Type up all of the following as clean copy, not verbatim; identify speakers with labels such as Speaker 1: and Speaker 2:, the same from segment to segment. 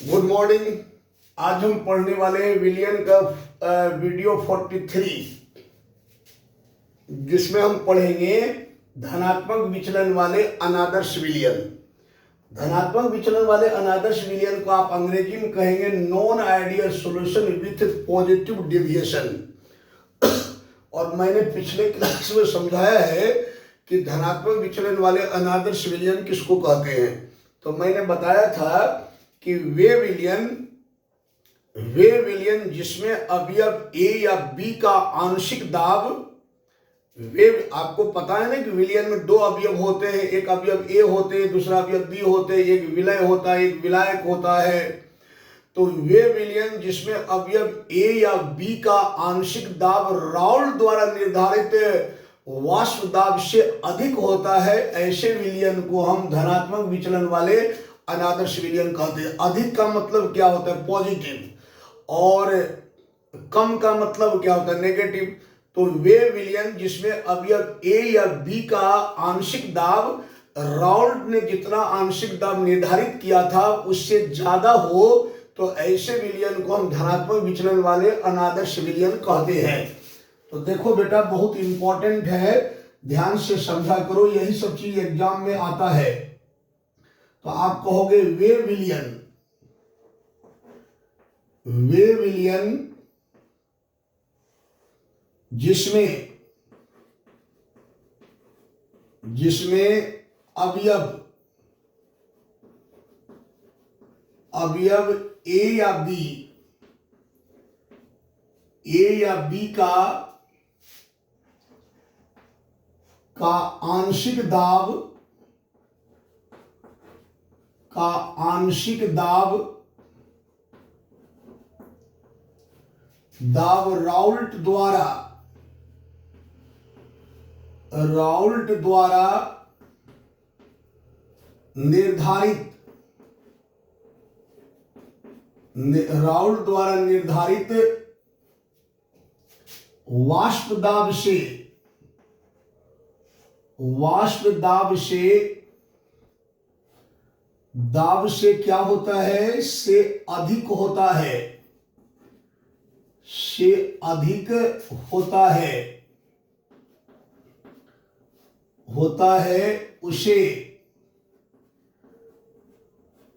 Speaker 1: Good morning. आज हम पढ़ने वाले हैं विलियन का वीडियो 43, जिसमें हम पढ़ेंगे धनात्मक विचलन वाले अनादर्श विलियन। धनात्मक विचलन वाले अनादर्श विलियन को आप अंग्रेजी में कहेंगे non ideal solution with positive deviation. और मैंने पिछले क्लास में समझाया है कि धनात्मक विचलन वाले अनादर्श विलियन किसको कहते हैं। तो मैंने बताया था कि वे विलियन जिसमें अवयव ए या बी का आंशिक दाब, वे आपको पता है ना कि विलियन में दो अवयव होते हैं, एक अवयव ए होते हैं, दूसरा अवयव बी होते हैं, एक विलय होता है, एक विलायक होता है। तो वे विलियन जिसमें अवयव ए या बी का आंशिक दाब राउल्ट द्वारा निर्धारित वाष्प दाब से अधिक होता है, ऐसे विलियन को हम धनात्मक विचलन वाले अनादर्श विलियन कहते हैं। अधिक का मतलब क्या होता है? पॉजिटिव। और कम का मतलब क्या होता है? नेगेटिव। तो वे विलियन जिसमें अवयव ए या बी का आंशिक दाब राउल्ट ने जितना आंशिक दाब निर्धारित किया था उससे ज्यादा हो, तो ऐसे विलियन को हम धनात्मक विचलन वाले अनादर्श विलियन कहते हैं। तो देखो बेटा, बहुत इंपॉर्टेंट है, ध्यान से समझा करो, यही सब चीज एग्जाम में आता है। तो आप कहोगे वे विलियन जिसमें अवयव ए या बी का आंशिक दाब राउल्ट द्वारा निर्धारित वाष्प दाब से क्या होता है? से अधिक होता है,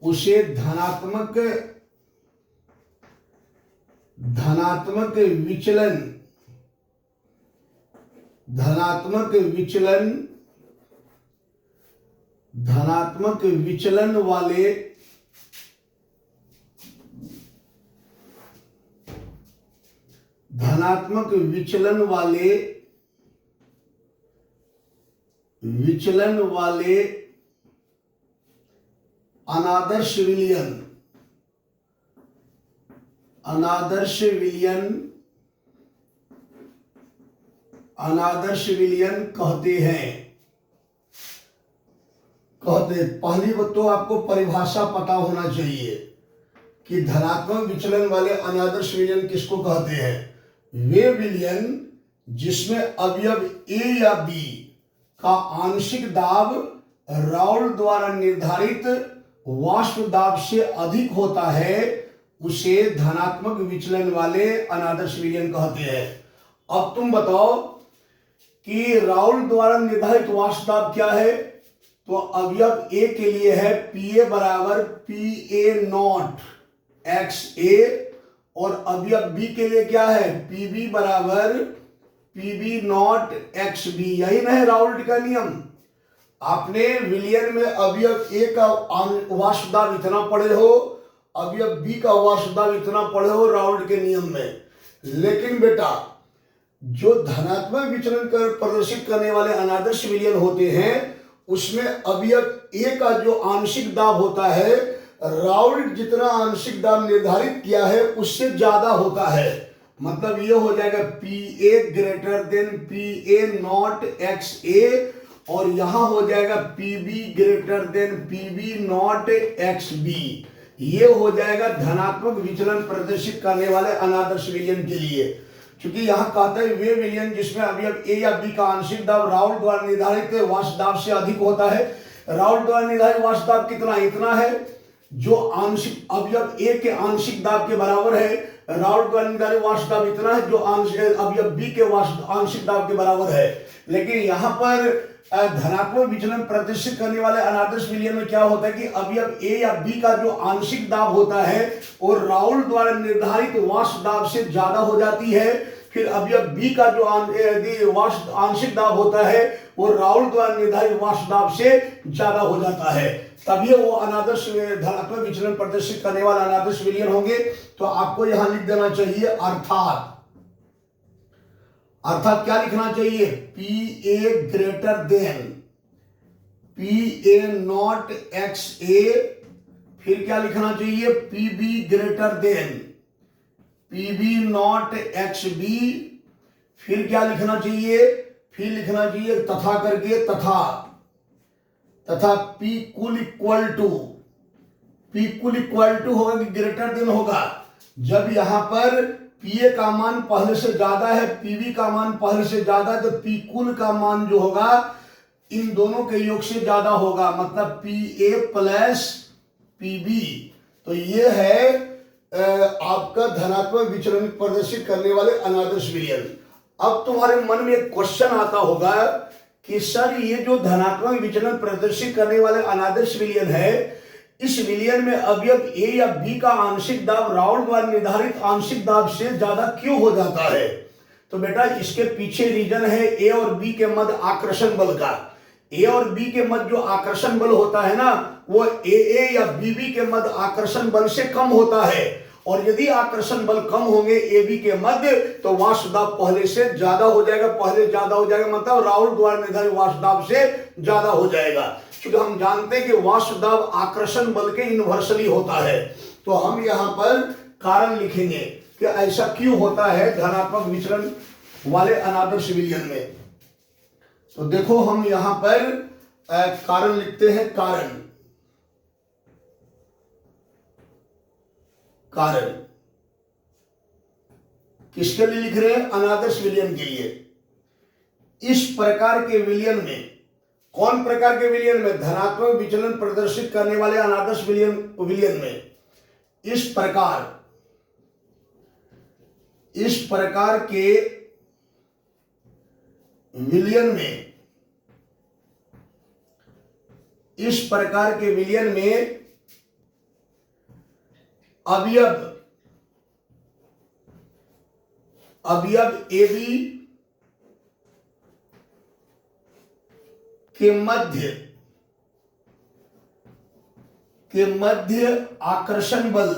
Speaker 1: उसे धनात्मक विचलन वाले अनादर्श विलियन कहते हैं। पहली बात तो आपको परिभाषा पता होना चाहिए कि धनात्मक विचलन वाले अनादर्श विलियन किसको कहते हैं। वे विलियन जिसमें अवयव ए या बी का आंशिक दाब राउल्ट द्वारा निर्धारित वाष्प दाब से अधिक होता है, उसे धनात्मक विचलन वाले अनादर्श विलियन कहते हैं। अब तुम बताओ कि राउल्ट द्वारा निर्धारित वाष्प दाब क्या है? तो अवयव ए के लिए है PA बराबर PA0 XA, और अवयव बी के लिए क्या है? PB बराबर PB0 XB। यही ना है राउल्ट का नियम। आपने विलियन में अवयव ए का वाष्प दाब इतना पढ़े हो, अवयव बी का वाष्प दाब इतना पढ़े हो राउल्ट के नियम में। लेकिन बेटा, जो धनात्मक विचलन कर प्रदर्शित करने वाले अनादर्श विलियन होते हैं, उसमें अवयव ए का जो आंशिक दाब होता है, राउल्ट जितना आंशिक दाब निर्धारित किया है उससे ज्यादा होता है। मतलब ये हो जाएगा PA greater than PA0 XA, और यहां हो जाएगा PB greater than PB0 XB। ये हो जाएगा धनात्मक विचलन प्रदर्शित करने वाले अनादर्श विलियन के लिए। क्योंकि यहाँ कहता है वे विलियन जिसमें अवयव ए या बी का आंशिक दाब राउल्ट द्वारा निर्धारित वाष्प दाब से अधिक होता है। राउल्ट द्वारा निर्धारित वाष्प दाब कितना? इतना है। जो आंशिक अवयव ए के आंशिक दाब के बराबर है, राउल्ट द्वारा निकाले वाष्प दाब इतना है जो अवयव बी के आंशिक दाब के बराबर है। लेकिन यहां पर धनात्मक विचलन प्रदर्शित करने वाले अनादर्श विलयन में क्या होता है कि अवयव ए या बी का जो आंशिक दाब होता है वो राउल्ट द्वारा निर्धारित वाष्प दाब से ज्यादा हो जाती है। फिर अवयव बी का जो आंशिक दाब होता है वो राउल्ट द्वारा निर्धारित वाष्प दाब से ज्यादा हो जाता है, तभी वो अनादर्श धनात्मक विचलन प्रदर्शित करने वाला अनादर्श विलयन होंगे। तो आपको यहां लिख देना चाहिए अर्थात क्या लिखना चाहिए, P A greater than P A not X A, फिर क्या लिखना चाहिए, P B greater than P B not X B, फिर क्या लिखना चाहिए, फिर लिखना चाहिए तथा करके तथा पी कुल इक्वल टू होगा कि ग्रेटर देन होगा जब यहां पर पीए का मान पहले से ज्यादा है, पीबी का मान पहले से ज्यादा है, तो पी कुल का मान जो होगा इन दोनों के योग से ज्यादा होगा, मतलब पी ए प्लस पीबी। तो ये है आपका धनात्मक विचलन प्रदर्शित करने वाले अनादर्श विलयन। अब तुम्हारे मन में एक क्वेश्चन आता होगा कि सर ये जो धनात्मक विचलन प्रदर्शित करने वाले अनादर्श विलयन है, इस विलयन में अवयव ए या बी का आंशिक दाब राउल्ट द्वारा निर्धारित आंशिक दाब से ज्यादा क्यों हो जाता है? तो बेटा इसके पीछे रीजन है ए और बी के मध्य आकर्षण बल का। ए और बी के मध्य जो आकर्षण बल होता है ना, वो ए या बी के मध्य आकर्षण बल से कम होता है, और यदि आकर्षण बल कम होंगे ए बी के मध्य तो वाष्प दाब पहले से ज्यादा हो जाएगा, मतलब राउल्ट द्वारा निर्धारित वाष्प दाब से ज्यादा हो जाएगा। क्योंकि हम जानते हैं कि वाष्प दाब आकर्षण बल के इनवर्सली होता है। तो हम यहां पर कारण लिखेंगे कि ऐसा क्यों होता है धनात्मक विचलन वाले अनादर्श विलयन में। तो देखो हम यहां पर कारण लिखते हैं। कारण किसके लिए लिख रहे हैं? अनादर्श विलयन के लिए। इस प्रकार के विलयन में, कौन प्रकार के विलयन में? धनात्मक विचलन प्रदर्शित करने वाले अनादर्श विलयन में इस प्रकार के विलयन में अवयव ए बी के मध्य आकर्षण बल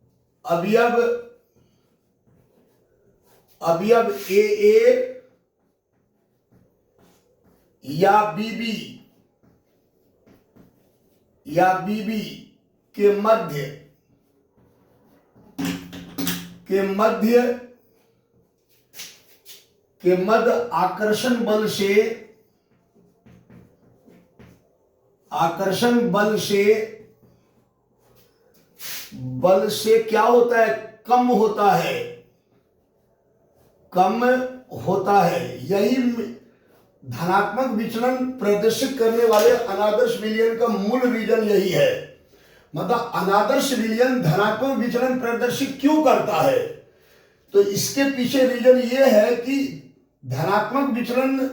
Speaker 1: अवयव ए या बीबी के मध्य आकर्षण बल से क्या होता है? कम होता है। यही धनात्मक विचलन प्रदर्शित करने वाले अनादर्श विलयन का मूल रीजन यही है। मतलब अनादर्श विलयन धनात्मक विचलन प्रदर्शित क्यों करता है? तो इसके पीछे रीजन ये है कि धनात्मक विचलन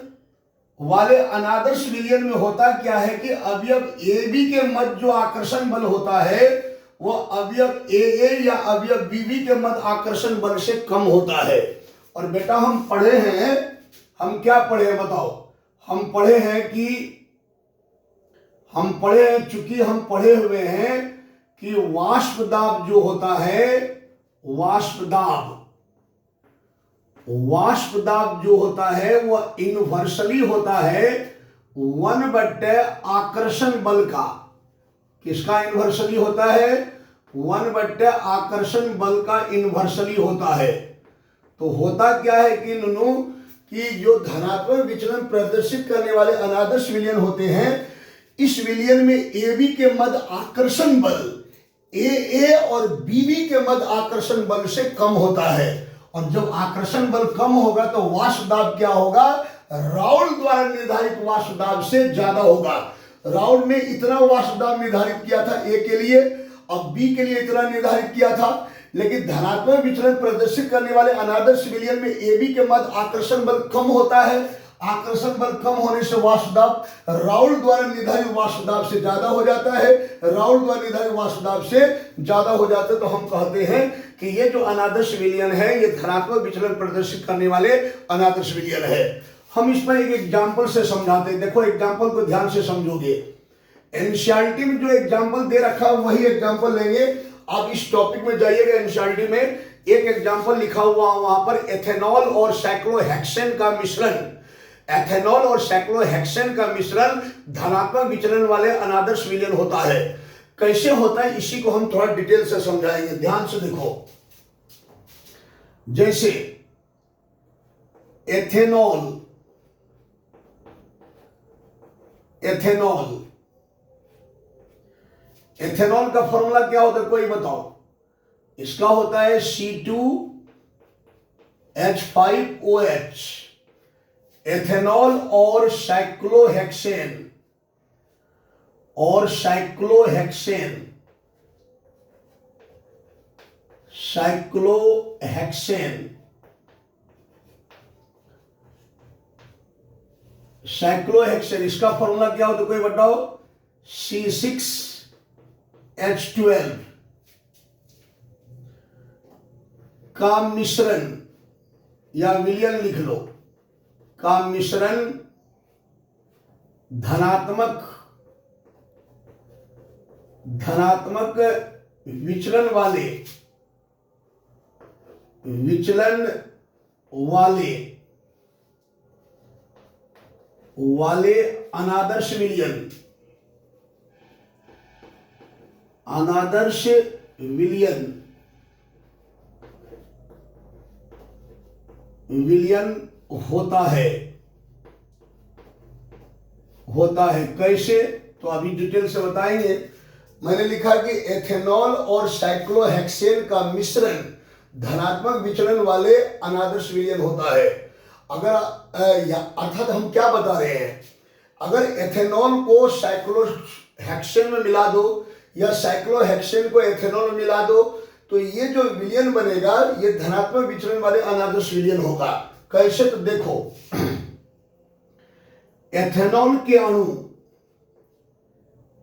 Speaker 1: वाले अनादर्श विलयन में होता क्या है कि अवयव ए बी के मध्य जो आकर्षण बल होता है वो अवयव ए या अवयव बी के मध्य आकर्षण बल से कम होता है। और बेटा हम पढ़े हैं, हम क्या पढ़े हैं बताओ? हम पढ़े हुए हैं कि वाष्प दाब जो होता है, वाष्प दाब जो होता है वो इनवर्सली होता है 1/, आकर्षण बल का। किसका इनवर्सली होता है? 1/, आकर्षण बल का इनवर्सली होता है। तो होता क्या है कि कि जो धनात्मक विचलन प्रदर्शित करने वाले अनादर्श विलयन होते हैं, इस विलयन में ए बी के मध्य आकर्षण बल ए और बी के मध्य आकर्षण बल से कम होता है। और जब आकर्षण बल कम होगा तो वाष्प दाब क्या होगा, राउल्ट द्वारा निर्धारित वाष्प दाब से ज्यादा होगा। राउल्ट ने इतना वाष्प दाब निर्धारित किया था ए के लिए, अब बी के लिए इतना निर्धारित किया था, लेकिन धनात्मक विचलन प्रदर्शित करने वाले अनादर्श विलयन में ए बी के मध्य आकर्षण बल कम होता है। आकर्षण बल कम होने से वाष्प दाब राउल्ट द्वारा निर्धारित वाष्प दाब से ज्यादा हो जाता है। राउल्ट द्वारा निर्धारित वाष्प दाब से ज्यादा हो जाता है तो हम कहते हैं कि ये जो अनादर्श विलयन है ये धनात्मक विचलन प्रदर्शित करने वाले अनादर्श विलयन है। हम इस पर एक एग्जाम्पल से समझाते हैं। देखो एग्जाम्पल को ध्यान से समझोगे। एनसीईआरटी में जो एग्जाम्पल दे रखा है वही एग्जाम्पल लेंगे। आप इस टॉपिक में जाइएगा, एनसीईआरटी में एक एग्जाम्पल लिखा हुआ वहां पर एथेनॉल और साइक्लोहेक्सेन का मिश्रण, एथेनॉल और साइक्लोहेक्सेन का मिश्रण धनात्मक विचलन वाले अनादर्श विलयन होता है। कैसे होता है इसी को हम थोड़ा डिटेल से समझाएंगे। ध्यान से देखो, जैसे एथेनॉल, एथेनॉल एथेनॉल का फॉर्मूला क्या होता है कोई बताओ। इसका होता है C2H5OH। एथेनॉल और साइक्लोहेक्सेन, और साइक्लोहेक्सेन, साइक्लोहेक्सेन, साइक्लोहेक्सेन इसका फॉर्मूला क्या होता है कोई बताओ। C6H12 का मिश्रण या विलयन लिख लो, का मिश्रण धनात्मक विचलन वाले अनादर्श विलयन, अनादर्श विलयन होता है। कैसे तो अभी डिटेल से बताएंगे। मैंने लिखा कि एथेनॉल और साइक्लोहेक्सेन का मिश्रण धनात्मक विचलन वाले अनादर्श विलयन होता है। अगर अर्थात हम क्या बता रहे हैं, अगर एथेनॉल को साइक्लोहेक्सेन में मिला दो या साइक्लोहेक्सेन को एथेनॉल में मिला दो तो ये जो विलयन बनेगा ये धनात्मक विचलन वाले अनादर्श विलयन होगा। कैसे तो देखो, एथेनॉल के अणु,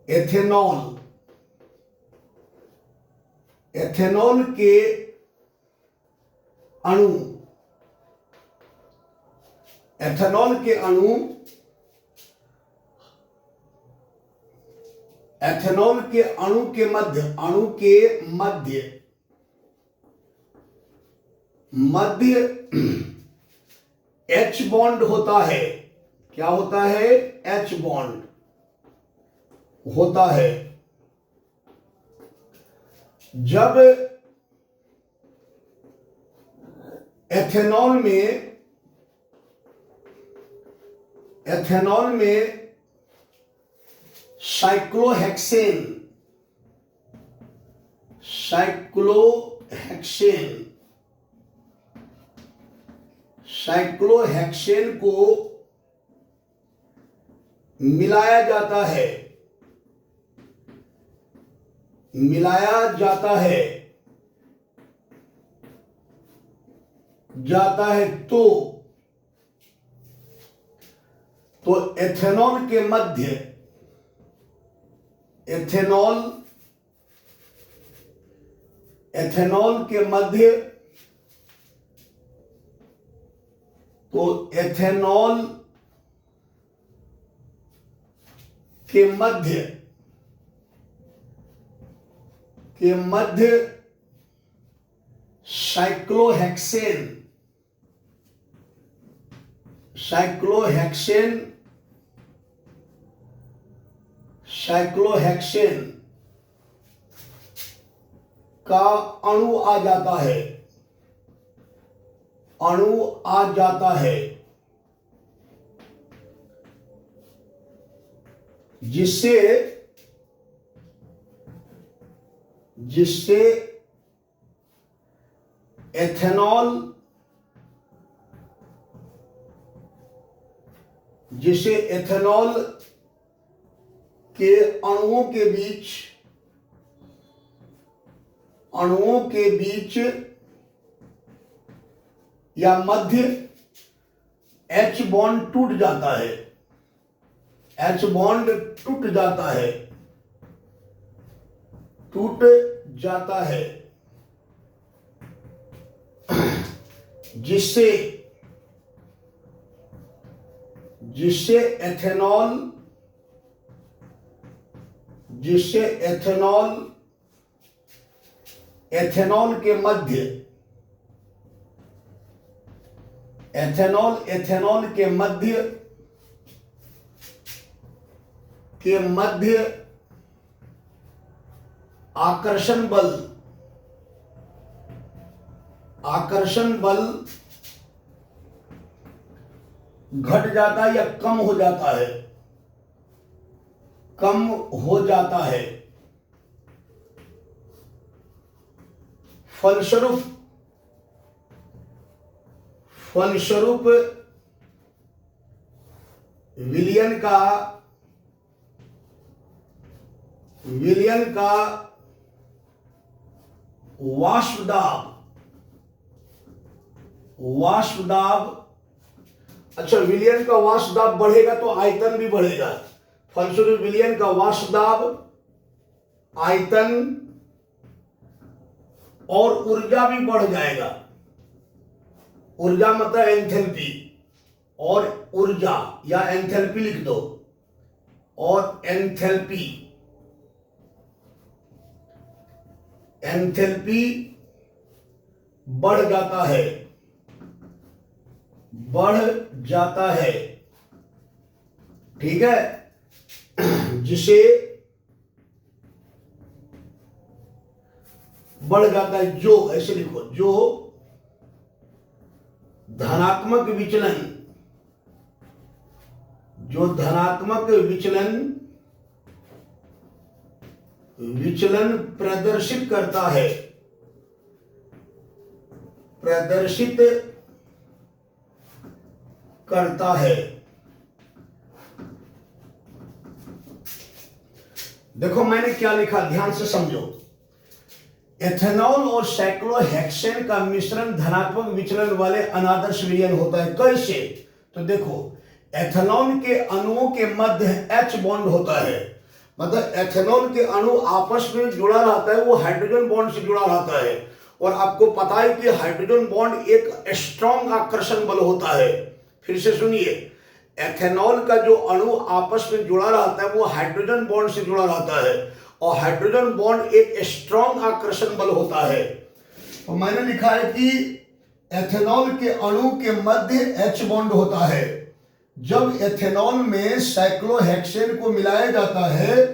Speaker 1: एथेनॉल के अणु, एथेनॉल के अणु, एथेनॉल के अणु के मध्य H बॉन्ड होता है। क्या होता है, H बॉन्ड होता है। जब एथेनॉल में साइक्लोहेक्सेन को मिलाया जाता है तो एथेनॉल के मध्य, एथेनॉल के मध्य, तो एथेनॉल के मध्य साइक्लोहेक्सेन का अणु आ जाता है, जिससे एथेनॉल जिसे एथेनॉल के अणुओं के बीच या मध्य H बॉन्ड टूट जाता है, H बॉन्ड टूट जाता है, जिससे एथेनॉल के मध्य आकर्षण बल घट जाता है या कम हो जाता है। फलस्वरूप विलयन का वाष्प दाब, अच्छा विलयन का वाष्प दाब बढ़ेगा तो आयतन भी बढ़ेगा। फलस्वरूप विलयन का वाष्प दाब, आयतन और ऊर्जा भी बढ़ जाएगा। ऊर्जा मतलब एंथैल्पी, और ऊर्जा या एंथैल्पी लिख दो, और एंथैल्पी बढ़ जाता है, ठीक है, जिसे बढ़ जाता है, जो ऐसे लिखो, जो धनात्मक विचलन प्रदर्शित करता है। देखो मैंने क्या लिखा, ध्यान से समझो। एथेनॉल और साइक्लोहेक्सेन का मिश्रण धनात्मक विचलन वाले अनादर्श विलयन होता है। कैसे? तो देखो, एथेनॉल के अणुओं के मध्य H बॉन्ड होता है, मतलब एथेनॉल के अणु आपस में जुड़ा रहता है, वो हाइड्रोजन बॉन्ड से जुड़ा रहता है। और आपको पता है कि हाइड्रोजन बॉन्ड एक स्ट्रॉन्ग आकर्षण बल होता है। फिर से सुनिए, एथेनॉल का जो अणु आपस में जुड़ा रहता है वो हाइड्रोजन बॉन्ड से जुड़ा रहता है, और हाइड्रोजन बॉन्ड एक स्ट्रॉन्ग आकर्षण बल होता है। तो मैंने लिखा है कि एथेनॉल के अणु के मध्य H बॉन्ड होता है। जब एथेनॉल में साइक्लोहेक्सेन को मिलाया जाता है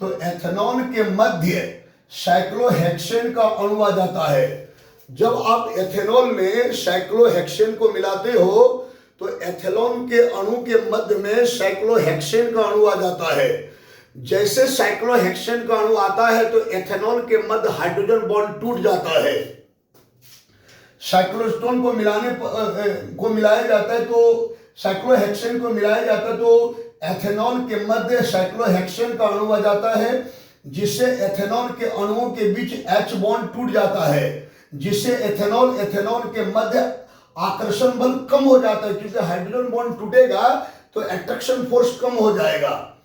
Speaker 1: तो एथेनॉल के मध्य साइक्लोहेक्सेन का अणु आ जाता है। जब आप एथेनॉल में साइक्लोहेक्सेन को मिलाते हो तो एथेनॉल के अणु के मध्य में साइक्लोहेक्सेन का अणु आ जाता है। जैसे साइक्लोहेक्सेन का अणु आता है तो एथेनॉल के मध्य हाइड्रोजन बॉन्ड टूट जाता है। साइक्लोस्टोन को मिलाया जाता है तो साइक्लोहेक्सेन को मिलाया जाता है तो एथेनॉल के मध्य साइक्लोहेक्सेन का अणु आ जाता है, जिससे एथेनॉल के अणुओं के बीच H बॉन्ड टूट जाता है, जिससे एथेनॉल के मध्य आकर्षण बल कम हो जाता है, क्योंकि हाइड्रोजन बॉन्ड टूटेगा तो अट्रैक्शन फोर्स कम हो जाएगा।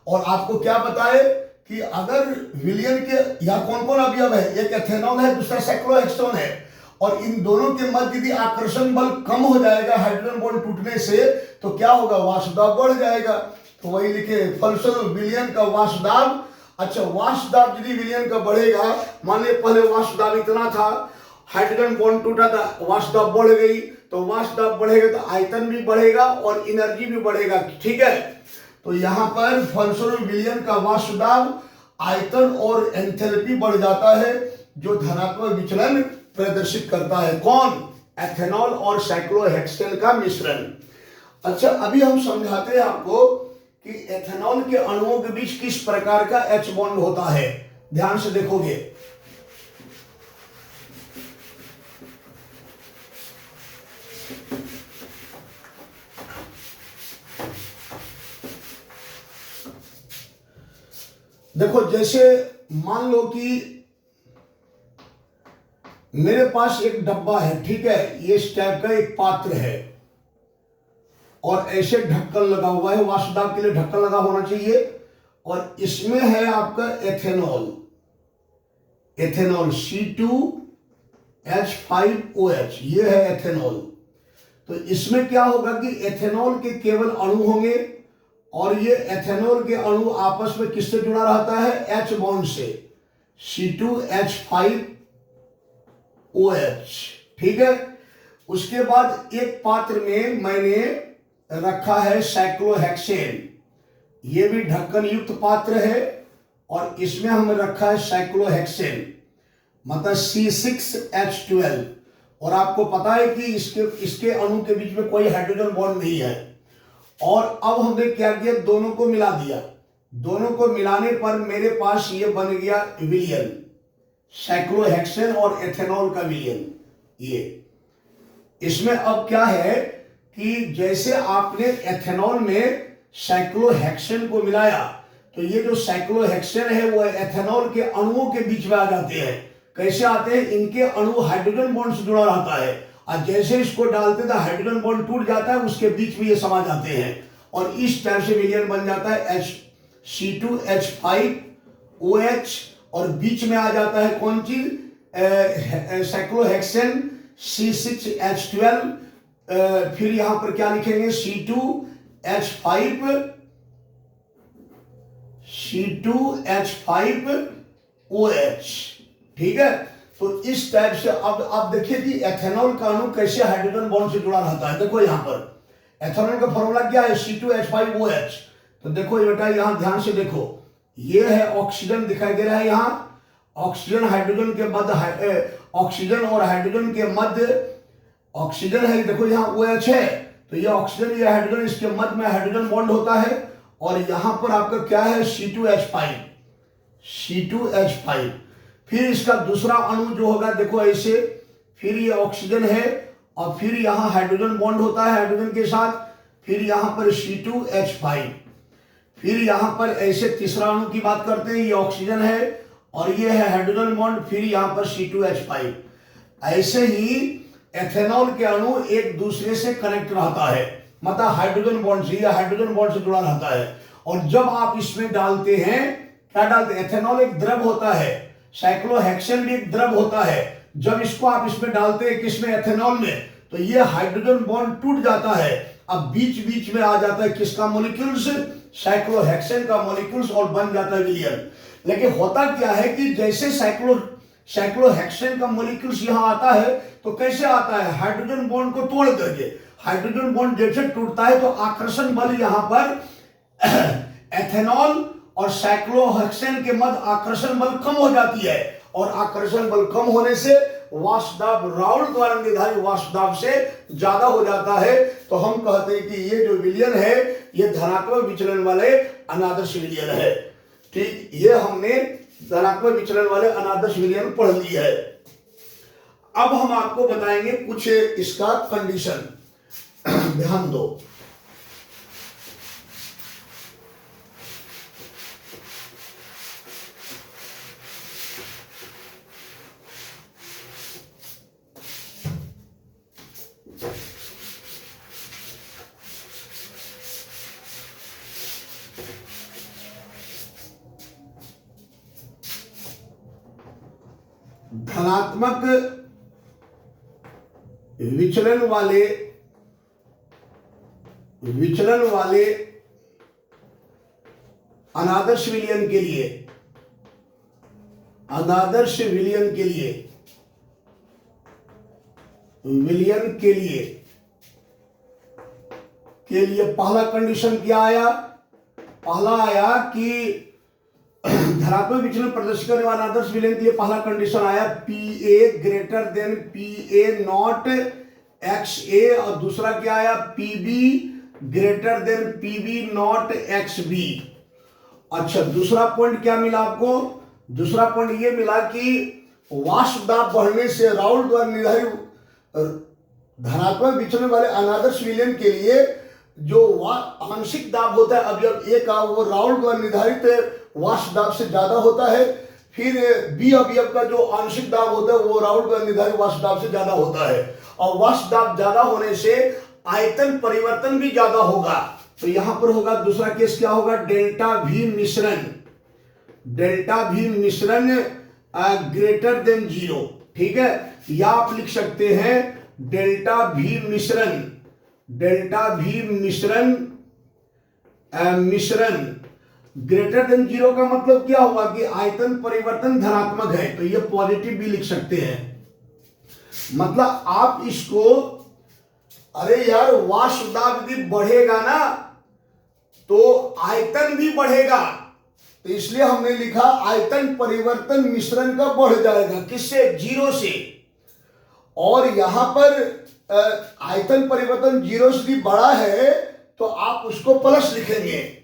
Speaker 1: और आपको क्या बताए कि अगर विलयन के या कौन कौन अवयव है, एक एथेनॉल है, दूसरा साइक्लोहेक्सेन है, और इन दोनों के मध्य यदि आकर्षण बल कम हो जाएगा हाइड्रोजन बॉन्ड टूटने से, तो क्या होगा, वाष्प दाब बढ़ जाएगा। तो वही लिखे, फलस्वरूप विलयन का वाष्प दाब, अच्छा वाष्प दाब यदि विलयन का बढ़ेगा, मान लीजिए पहले वाष्प दाब इतना था, हाइड्रोजन बॉन्ड टूटा था, वाष्प दाब बढ़ गई, तो वाष्प दाब बढ़ेगा तो आयतन भी बढ़ेगा और एनर्जी भी बढ़ेगा, ठीक है। तो यहाँ पर फलस्वरूप विलयन का वाष्प दाब, आयतन और एंथैल्पी बढ़ जाता है, जो धनात्मक विचलन प्रदर्शित करता है। कौन? एथेनॉल और साइक्लोहेक्सेन का मिश्रण। अच्छा, अभी हम समझाते हैं आपको कि एथेनॉल के अणुओं के बीच किस प्रकार का H बॉन्ड होता है। ध्यान से देखोगे, देखो जैसे मान लो कि मेरे पास एक डब्बा है, ठीक है, ये इस टाइप का एक पात्र है और ऐसे ढक्कन लगा हुआ है, वाष्पदाब के लिए ढक्कन लगा होना चाहिए, और इसमें है आपका एथेनॉल, एथेनॉल C2H5OH, ये है एथेनॉल। तो इसमें क्या होगा कि एथेनॉल के केवल अणु होंगे और ये एथेनॉल के अणु आपस में किससे जुड़ा रहता है, H बॉन्ड से, C2H5OH, ठीक है। उसके बाद एक पात्र में मैंने रखा है साइक्लोहेक्सेन, ये भी ढक्कन युक्त पात्र है और इसमें हमने रखा है साइक्लोहेक्सेन, मतलब C6H12, और आपको पता है कि इसके अणु के बीच में कोई हाइड्रोजन बॉन्ड नहीं है। और अब हमने क्या किया, दोनों को मिला दिया, दोनों को मिलाने पर मेरे पास ये बन गया विलियन, साइक्लोहेक्सेन और एथेनॉल का विलियन। ये इसमें अब क्या है कि जैसे आपने एथेनॉल में साइक्लोहेक्सेन को मिलाया तो ये जो साइक्लोहेक्सेन है वो एथेनॉल के अणुओं के बीच में आ जाते हैं। कैसे आते हैं, इनके अणु हाइड्रोजन बॉन्ड से जुड़ा रहता है और जैसे इसको डालते तो हाइड्रोजन बॉन्ड टूट जाता है, उसके बीच में ये समा जाते हैं और इस टाइप से विलियन बन जाता है C2H5OH और बीच में आ जाता है कौन चीज, साइक्लोहेक्सेन C6H12, फिर यहां पर क्या लिखेंगे C2H5OH, ठीक है। तो इस टाइप से अब आप देखिए कि एथेनॉल का अणु कैसे हाइड्रोजन बॉन्ड से जुड़ा रहता है। देखो यहां पर एथेनॉल का फॉर्मूला क्या है, C2H5OH। तो देखो ये बेटा यहां ध्यान से देखो, ये है ऑक्सीजन दिखाई दे रहा है, यहां ऑक्सीजन हाइड्रोजन के मध्य, ऑक्सीजन और हाइड्रोजन के मध्य ऑक्सीजन है, देखो यहाँ OH है, तो ये ऑक्सीजन ये हाइड्रोजन, इसके मध्य में हाइड्रोजन बॉन्ड होता है और यहां पर आपका क्या है C2H5। फिर इसका दूसरा अणु जो होगा देखो ऐसे, फिर ये ऑक्सीजन है और फिर यहां हाइड्रोजन बॉन्ड होता है हाइड्रोजन के साथ, फिर यहां पर C2H5, फिर यहां पर ऐसे तीसरा अणु की बात करते हैं, ये ऑक्सीजन है और ये है हाइड्रोजन बॉन्ड, फिर यहां पर C2H5। ऐसे ही एथेनॉल के अणु एक दूसरे से कनेक्ट रहता है, मतलब हाइड्रोजन बॉन्ड से, या हाइड्रोजन बॉन्ड से जुड़ा रहता है। और जब आप इसमें डालते हैं, क्या डालते हैं, एथेनॉल एक द्रव होता है, साइक्लोहेक्सेन भी एक द्रव होता है। जब इसको आप इसमें डालते हैं किसमें, एथेनॉल में, तो ये हाइड्रोजन बॉन्ड टूट जाता है। अब बीच बीच में आ जाता है किसका मॉलिक्यूल्स, साइक्लोहेक्सेन का मॉलिक्यूल्स, और बन जाता है विलियन। लेकिन होता क्या है कि जैसे साइक्लोहेक्सेन का मॉलिक्यूल्स यहां आता है तो कैसे आता है, हाइड्रोजन बॉन्ड को तोड़ करके। हाइड्रोजन बॉन्ड जैसे टूटता है तो आकर्षण बल यहां पर एथेनॉल और साइक्लोहेक्सेन के मध्य आकर्षण बल कम हो जाती है और आकर्षण बल कम होने से वाष्पदाब राउल द्वारा निर्धारित वाष्पदाब से ज्यादा हो जाता है। तो हम कहते हैं कि ये जो विलियन है ये धनात्मक विचलन वाले अनादर्श विलियन है। ठीक, ये हमने धनात्मक विचलन वाले अनादर्श विलियन पढ़ ली है। अब हम आपको बताएंगे कुछ इसका कंडीशन, ध्यान दो। धनात्मक विचलन वाले अनादर्श विलियन के लिए, अनादर्श विलियन के लिए पहला कंडीशन क्या आया, पहला आया कि धनात्मक विचलन प्रदर्शित करने वाला आदर्श विलयन के लिए पहला कंडीशन आया PA greater than PA not XA, और दूसरा क्या आया PB greater than PB not XB। अच्छा, दूसरा पॉइंट क्या मिला आपको, दूसरा पॉइंट ये मिला कि वाष्प दाब बढ़ने से राउल द्वारा निर्धारित धनात्मक विचलन वाले अनादर्श विलयन के लिए जो आंशिक दाब होता है अवयव A का, वो राउल द्वारा निर्धारित वाष्प दाब से ज्यादा होता है। फिर बी अवयव का जो आंशिक दाब होता है वो राउल्ट द्वारा निर्धारित वाष्प दाब से ज्यादा होता है, और वाष्प दाब ज्यादा होने से आयतन परिवर्तन भी ज्यादा होगा। तो यहां पर होगा दूसरा केस क्या होगा, डेल्टा भी मिश्रण, डेल्टा भी मिश्रण ग्रेटर देन 0। ठीक है, या आप लिख सकते हैं डेल्टा भी मिश्रण, डेल्टा भी मिश्रण मिश्रण ग्रेटर देन 0 का मतलब क्या हुआ कि आयतन परिवर्तन धनात्मक है, तो ये पॉजिटिव भी लिख सकते हैं। मतलब आप इसको, अरे यार वाष्प दाब भी बढ़ेगा ना तो आयतन भी बढ़ेगा, तो इसलिए हमने लिखा आयतन परिवर्तन मिश्रण का बढ़ जाएगा, किससे, 0 से। और यहां पर आयतन परिवर्तन 0 से भी बड़ा है तो आप उसको प्लस लिखेंगे।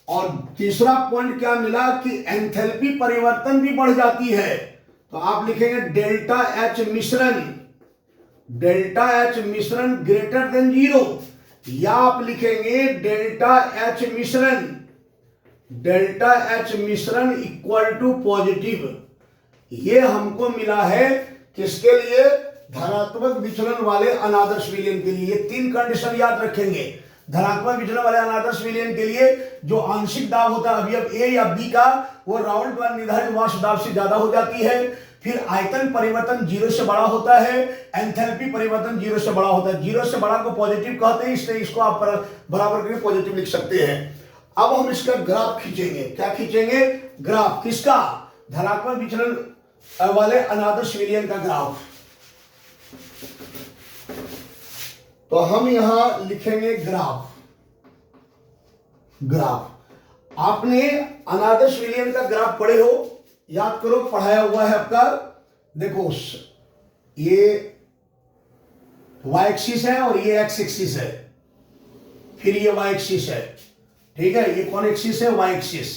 Speaker 1: और तीसरा पॉइंट क्या मिला कि एंथैल्पी परिवर्तन भी बढ़ जाती है, तो आप लिखेंगे डेल्टा एच मिश्रण, डेल्टा एच मिश्रण ग्रेटर देन 0, या आप लिखेंगे डेल्टा एच मिश्रण, डेल्टा एच मिश्रण इक्वल टू पॉजिटिव। ये हमको मिला है किसके लिए, धनात्मक विचलन वाले अनादर्श विलयन के लिए। 3 कंडीशन याद रखेंगे। धनात्मक विचलन वाले अनादर्श विलयन के लिए जो आंशिक दाब होता है अवयव ए या बी का, वो राउल्ट द्वारा निर्धारित वाष्प दाब से ज्यादा हो जाती है। फिर आयतन परिवर्तन 0 से बड़ा होता है, एंथैल्पी परिवर्तन 0 से बड़ा होता है। 0 से बड़ा को पॉजिटिव कहते हैं, इसलिए इसको आप बराबर करके पॉजिटिव लिख सकते हैं। अब हम इसका ग्राफ खींचेंगे। क्या खींचेंगे, ग्राफ किसका, धनात्मक विचलन वाले अनादर्श विलयन का ग्राफ। तो हम यहां लिखेंगे ग्राफ, ग्राफ। आपने अनादर्श विलयन का ग्राफ पढ़े हो, याद करो, पढ़ाया हुआ है आपका। देखो ये y एक्सिस है और ये x एक्सिस है, फिर ये y एक्सिस है। ठीक है, ये कौन एक्सिस है, y एक्सिस,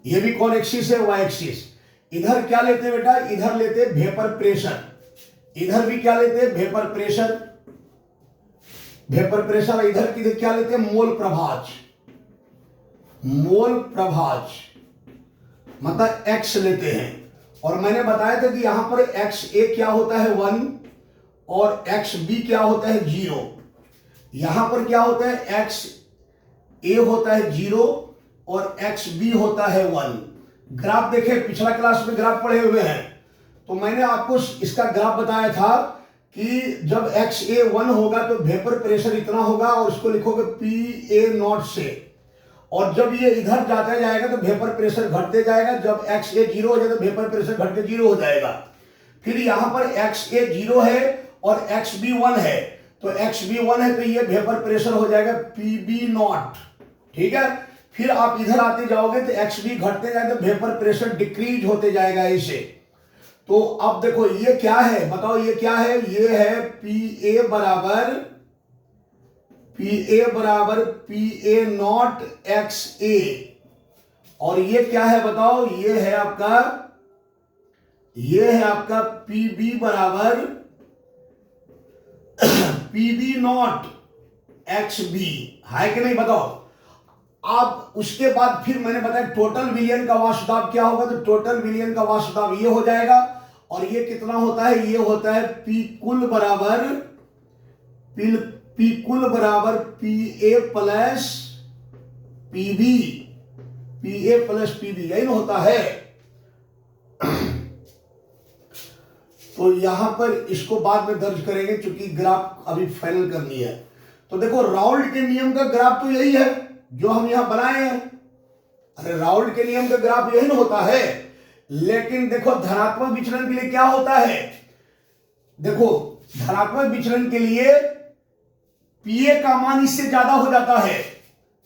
Speaker 1: ये भी कौन एक्सिस है, y एक्सिस। इधर क्या लेते हैं बेटा, इधर लेते हैं वेपर प्रेशर, इधर भी क्या लेते हैं, वेपर प्रेशर, वेपर प्रेशर। इधर किधर क्या लेते हैं, मोल प्रभाज, मोल प्रभाज मतलब x लेते हैं। और मैंने बताया था कि यहां पर XA क्या होता है 1 और XB क्या होता है 0। यहां पर क्या होता है, XA होता है 0 और XB होता है 1। ग्राफ देखें, पिछला क्लास में ग्राफ पढ़े हुए हैं, तो मैंने आपको इसका ग्राफ बताया था कि जब XA 1 होगा तो वेपर प्रेशर इतना होगा, और उसको लिखोगे PA0 से। और जब ये इधर जाता जाएगा तो वेपर प्रेशर घटते जाएगा, जब XA 0 हो जाए तो वेपर प्रेशर घट के 0 हो जाएगा। फिर यहां पर XA 0 है और XB 1 है, तो XB 1 है तो ये वेपर प्रेशर हो जाएगा PB0। ठीक है, फिर आप इधर आते जाओगे तो XB घटते जाएगा तो वेपर प्रेशर डिक्रीज होते जाएगा ऐसे। तो अब देखो ये क्या है, बताओ ये क्या है, ये है PA बराबर PA0 XA। और ये क्या है बताओ, ये है आपका PB बराबर PB0 XB, है कि नहीं, बताओ। अब उसके बाद फिर मैंने बताया टोटल विलयन का वाष्प दाब क्या होगा, तो टोटल विलयन का वाष्प दाब ये हो जाएगा। और ये कितना होता है, ये होता है P कुल बराबर PA plus PB, PA plus PB, यही होता है। तो यहां पर इसको बाद में दर्ज करेंगे क्योंकि ग्राफ अभी फाइनल करनी है। तो देखो राउल्ट के नियम का ग्राफ तो यही है जो हम यहां बनाए हैं। अरे राउल्ट के नियम का ग्राफ यही ना होता है। लेकिन देखो धनात्मक विचलन के लिए क्या होता है, देखो धनात्मक विचलन के लिए PA का मान इससे ज्यादा हो जाता है,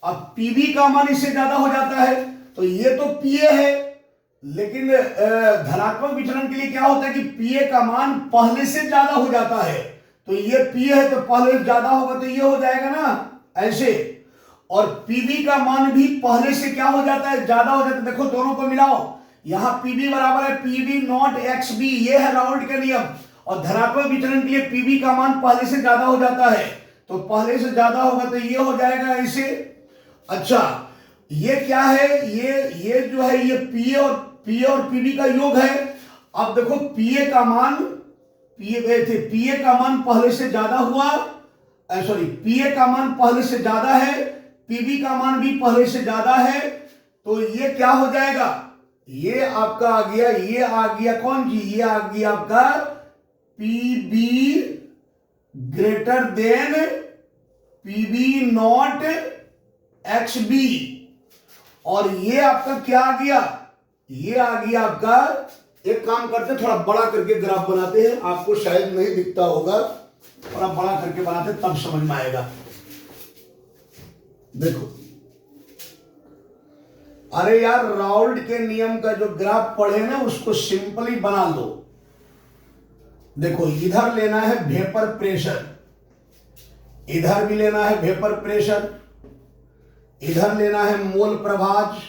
Speaker 1: अब PB का मान इससे ज्यादा हो जाता है। तो ये तो PA है, लेकिन धनात्मक विचलन के लिए क्या होता है कि PA का मान पहले से ज्यादा हो जाता है। तो ये PA है तो पहले ज्यादा होगा तो ये हो जाएगा ना ऐसे। और PB का मान भी पहले से क्या हो जाता है, ज्यादा हो जाता है। देखो दोनों को मिलाओ, यहां PB बराबर है PB0 XB, ये है राउल्ट का नियम। और धनात्मक विचलन के लिए PB का मान पहले से ज्यादा हो जाता है, तो पहले से ज्यादा होगा तो ये हो जाएगा ऐसे। अच्छा, ये क्या है, ये जो है ये पी और पीबी का योग है। अब देखो पीए का मान, पीए गए थे, पीए का मान पहले से ज्यादा हुआ, सॉरी पीए का मान पहले से ज्यादा है, पीबी का मान भी पहले से ज्यादा है, तो ये क्या हो जाएगा, ये आपका आ गया, ये आ गया कौन जी, ये आ गया आपका PB greater than PB not X B. और ये आपका क्या आ गया, ये आ गया आपका, एक काम करते थोड़ा बड़ा करके ग्राफ बनाते हैं, आपको शायद नहीं दिखता होगा, थोड़ा बड़ा करके बनाते तब समझ में आएगा। देखो, अरे यार राउल्ट के नियम का जो ग्राफ पढ़े ना उसको सिंपली बना लो। देखो इधर लेना है वेपर प्रेशर, इधर भी लेना है वेपर प्रेशर, इधर लेना है मोल प्रभाज,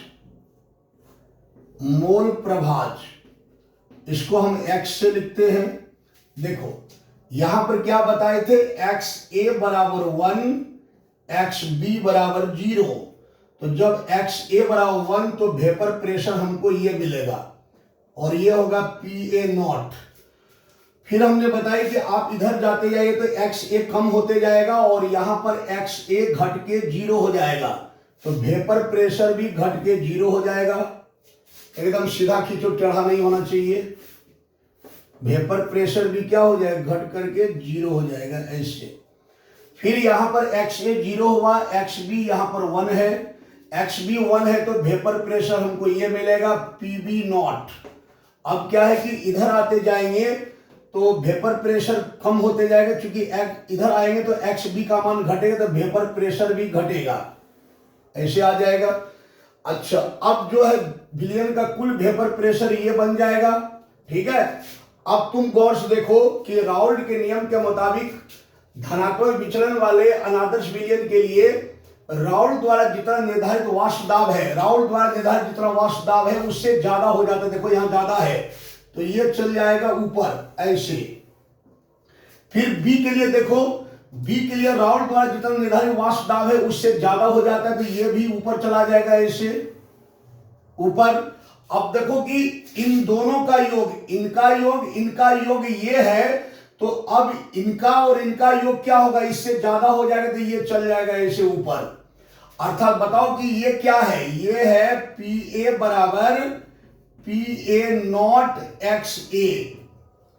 Speaker 1: मोल प्रभाज, इसको हम x से लिखते हैं। देखो यहां पर क्या बताए थे, एक्स ए बराबर 1, एक्स बी बराबर 0, तो जब एक्स ए बराबर 1 तो वेपर प्रेशर हमको ये मिलेगा और ये होगा पी ए नॉट। फिर हमने बताया कि आप इधर जाते जाइए तो एक्स ए कम होते जाएगा और यहां पर एक्स ए घट के 0 हो जाएगा, तो वेपर प्रेशर भी घट के 0 हो जाएगा। एकदम सीधा खींचो, टेढ़ा नहीं होना चाहिए। वेपर प्रेशर भी क्या हो जाएगा, घट करके 0 हो जाएगा ऐसे। फिर यहां पर एक्स ए 0 हुआ, एक्स बी यहां पर 1 है, एक्स बी 1 है तो वेपर प्रेशर हमको ये मिलेगा पीबी नॉट। अब क्या है कि इधर आते जाएंगे तो वेपर प्रेशर कम होते जाएगा, क्योंकि इधर आएंगे तो एक्स बी का मान घटेगा तो वेपर प्रेशर भी घटेगा, ऐसे आ जाएगा। अच्छा, अब जो है विलयन का कुल वेपर प्रेशर ये बन जाएगा, ठीक है। अब तुम गौर से देखो कि राउल्ट के नियम के मुताबिक धनात्मक विचलन वाले अनादर्श विलयन के लिए राउल्ट द्वारा जितना निर्धारित वाष्प दाब है, राउल्ट द्वारा निर्धारित जितना वाष्प दाब है उससे ज्यादा हो जाता है। देखो यहां ज्यादा है तो ये चल जाएगा ऊपर ऐसे। फिर बी के लिए देखो, बी के लिए राउल्ट द्वारा जितना निर्धारित वाष्प दाब है उससे ज्यादा हो जाता है तो ये भी ऊपर चला जाएगा ऐसे ऊपर। अब देखो कि इन दोनों का योग, इनका योग ये है, तो अब इनका और इनका योग क्या होगा, इससे ज्यादा हो जाएगा तो ये चल जाएगा ऐसे ऊपर। अर्थात बताओ कि ये क्या है, ये है पी ए बराबर पी ए नॉट एक्स ए,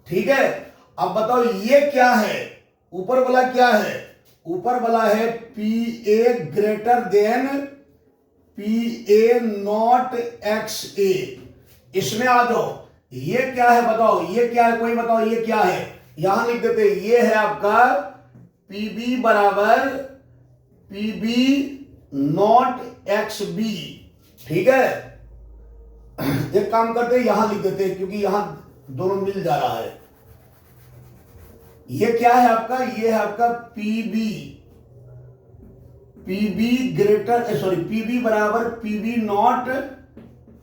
Speaker 1: ठीक है। अब बताओ ये क्या है, ऊपर वाला क्या है, ऊपर वाला है P A greater than P A not X A. इसमें आ जाओ, ये क्या है बताओ, ये क्या है, कोई बताओ ये क्या है, यहां लिख देते, ये है आपका पीबी बराबर पीबी नॉट एक्स बी, ठीक है। एक काम करते हैं यहां लिख देते हैं क्योंकि यहां दोनों मिल जा रहा है। ये क्या है आपका, ये है आपका PB, PB greater sorry PB बराबर पीबी नॉट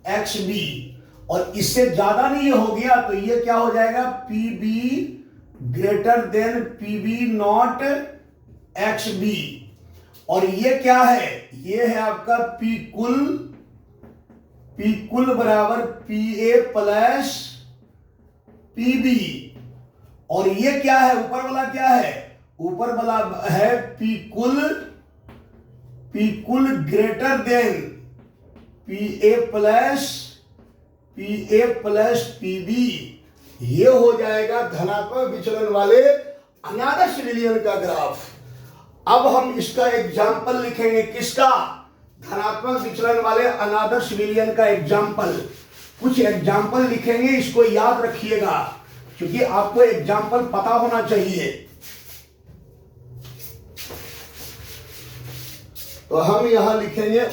Speaker 1: एक्स बी, और इससे ज्यादा नहीं हो गया तो ये क्या हो जाएगा, PB greater than PB not X B. और ये क्या है, ये है आपका पी कुल बराबर पी ए प्लस पीबी। और ये क्या है, ऊपर वाला क्या है, ऊपर वाला है पी कुल greater than P A plus PB. ये हो जाएगा धनात्मक विचलन वाले अनादर्श विलयन का ग्राफ। अब हम इसका एग्जाम्पल लिखेंगे, किसका, धनात्मक विचलन वाले अनादर्श विलयन का एग्जाम्पल। कुछ एग्जाम्पल लिखेंगे, इसको याद रखिएगा क्योंकि आपको एग्जाम्पल पता होना चाहिए। तो हम यहां लिखेंगे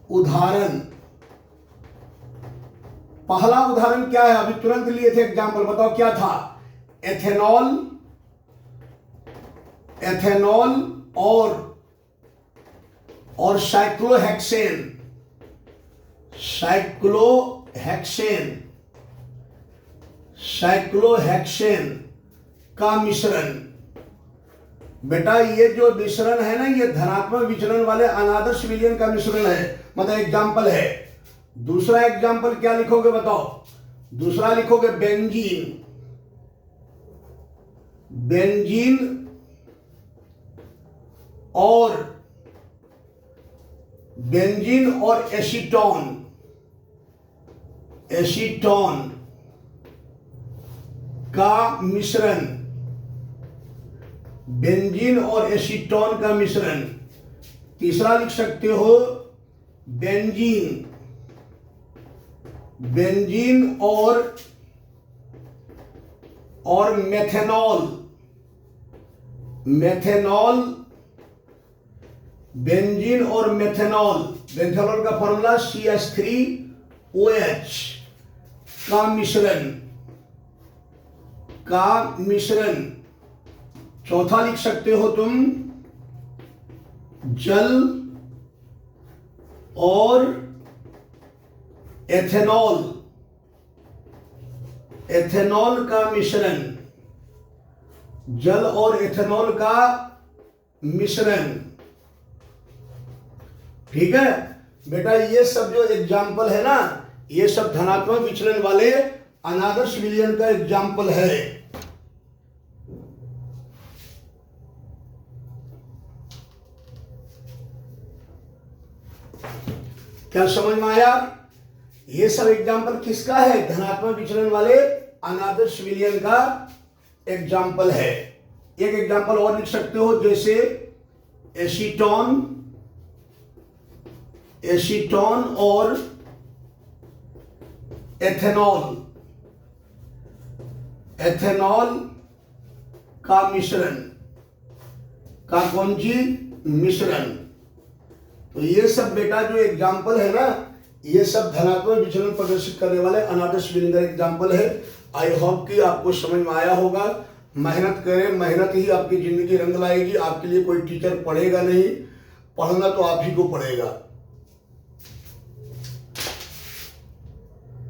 Speaker 1: उदाहरण, पहला उदाहरण क्या है, अभी तुरंत लिए थे एग्जाम्पल, बताओ क्या था, एथेनॉल और साइक्लोहेक्सेन का मिश्रण, बेटा ये जो मिश्रण है ना, ये धनात्मक विचलन वाले अनादर्श विलयन का मिश्रण है, मतलब एग्जाम्पल है। दूसरा एग्जाम्पल क्या लिखोगे बताओ? दूसरा लिखोगे बेंजीन। बेंजीन और एसीटोन, एसीटोन का मिश्रण, बेंजीन और एसीटोन का मिश्रण। तीसरा लिख सकते हो बेंजीन, बेंजीन और मेथेनॉल, मेथेनॉल, बेंजीन और मेथेनॉल। मेथेनॉल का फॉर्मूला CH3OH का मिश्रण। चौथा लिख सकते हो तुम जल और एथेनॉल, एथेनॉल का मिश्रण, जल और एथेनॉल का मिश्रण। ठीक है बेटा, ये सब जो एग्जाम्पल है ना, ये सब धनात्मक विचलन वाले अनादर्श विलयन का एग्जाम्पल है। क्या समझ में आया? ये सब एग्जाम्पल किसका है? धनात्मक विचलन वाले अनादर्श विलयन का एग्जाम्पल है। एक एग्जाम्पल और लिख सकते हो, जैसे एसीटोन, एसीटोन और एथेनॉल, एथेनॉल का मिश्रण, का कौन चीज? मिश्रण। तो ये सब बेटा जो एग्जाम्पल है ना, ये सब धनात्मक विचलन प्रदर्शित करने वाले अनादर्श विलयन का एग्जाम्पल है। आई होप कि आपको समझ में आया होगा। मेहनत करें, मेहनत ही आपकी जिंदगी रंग लाएगी। आपके लिए कोई टीचर पढ़ेगा नहीं, पढ़ना तो आप ही को पड़ेगा।